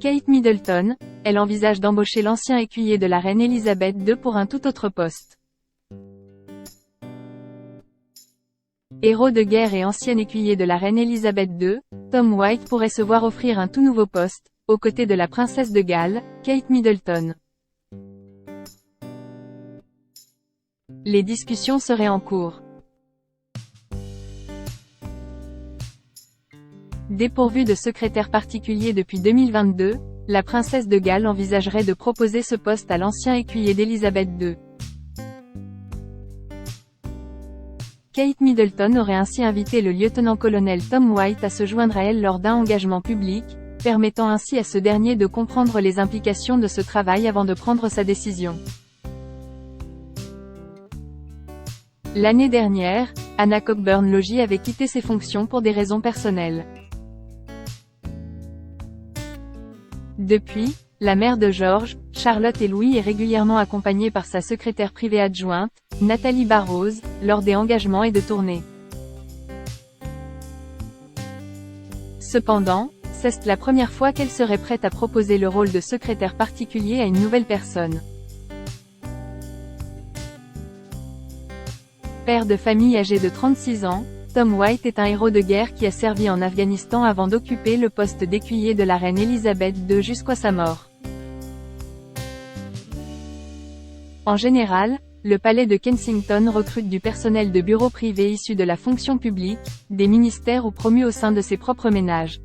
Kate Middleton, elle envisage d'embaucher l'ancien écuyer de la reine Elisabeth II pour un tout autre poste. Héros de guerre et ancien écuyer de la reine Elisabeth II, Tom White pourrait se voir offrir un tout nouveau poste, aux côtés de la princesse de Galles, Kate Middleton. Les discussions seraient en cours. Dépourvue de secrétaire particulier depuis 2022, la princesse de Galles envisagerait de proposer ce poste à l'ancien écuyer d'Elisabeth II. Kate Middleton aurait ainsi invité le lieutenant-colonel Tom White à se joindre à elle lors d'un engagement public, permettant ainsi à ce dernier de comprendre les implications de ce travail avant de prendre sa décision. L'année dernière, Anna Cockburn-Logie avait quitté ses fonctions pour des raisons personnelles. Depuis, la mère de George, Charlotte et Louis est régulièrement accompagnée par sa secrétaire privée adjointe, Nathalie Barrows, lors des engagements et de tournées. Cependant, c'est la première fois qu'elle serait prête à proposer le rôle de secrétaire particulier à une nouvelle personne. Père de famille âgé de 36 ans, Tom White est un héros de guerre qui a servi en Afghanistan avant d'occuper le poste d'écuyer de la reine Elisabeth II jusqu'à sa mort. En général, le palais de Kensington recrute du personnel de bureau privé issu de la fonction publique, des ministères ou promus au sein de ses propres ménages.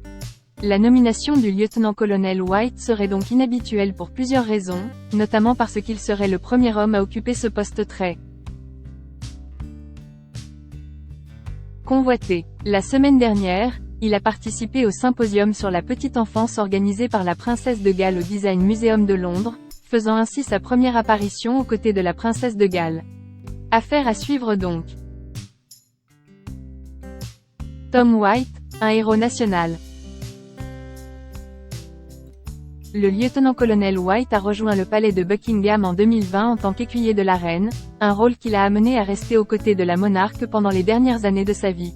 La nomination du lieutenant-colonel White serait donc inhabituelle pour plusieurs raisons, notamment parce qu'il serait le premier homme à occuper ce poste très convoité. La semaine dernière, il a participé au symposium sur la petite enfance organisé par la princesse de Galles au Design Museum de Londres, faisant ainsi sa première apparition aux côtés de la princesse de Galles. Affaire à suivre donc. Tom White, un héros national. Le lieutenant-colonel White a rejoint le palais de Buckingham en 2020 en tant qu'écuyer de la reine, un rôle qui l'a amené à rester aux côtés de la monarque pendant les dernières années de sa vie.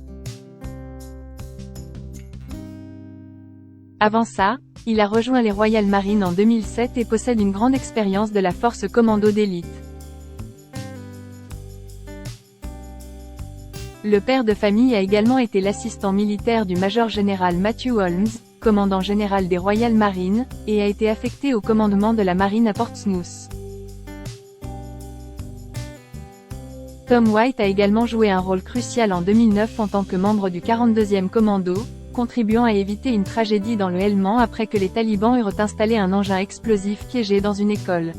Avant ça, il a rejoint les Royal Marines en 2007 et possède une grande expérience de la force commando d'élite. Le père de famille a également été l'assistant militaire du major-général Matthew Holmes, commandant général des Royal Marines, et a été affecté au commandement de la marine à Portsmouth. Tom White a également joué un rôle crucial en 2009 en tant que membre du 42e commando, contribuant à éviter une tragédie dans le Helmand après que les talibans eurent installé un engin explosif piégé dans une école.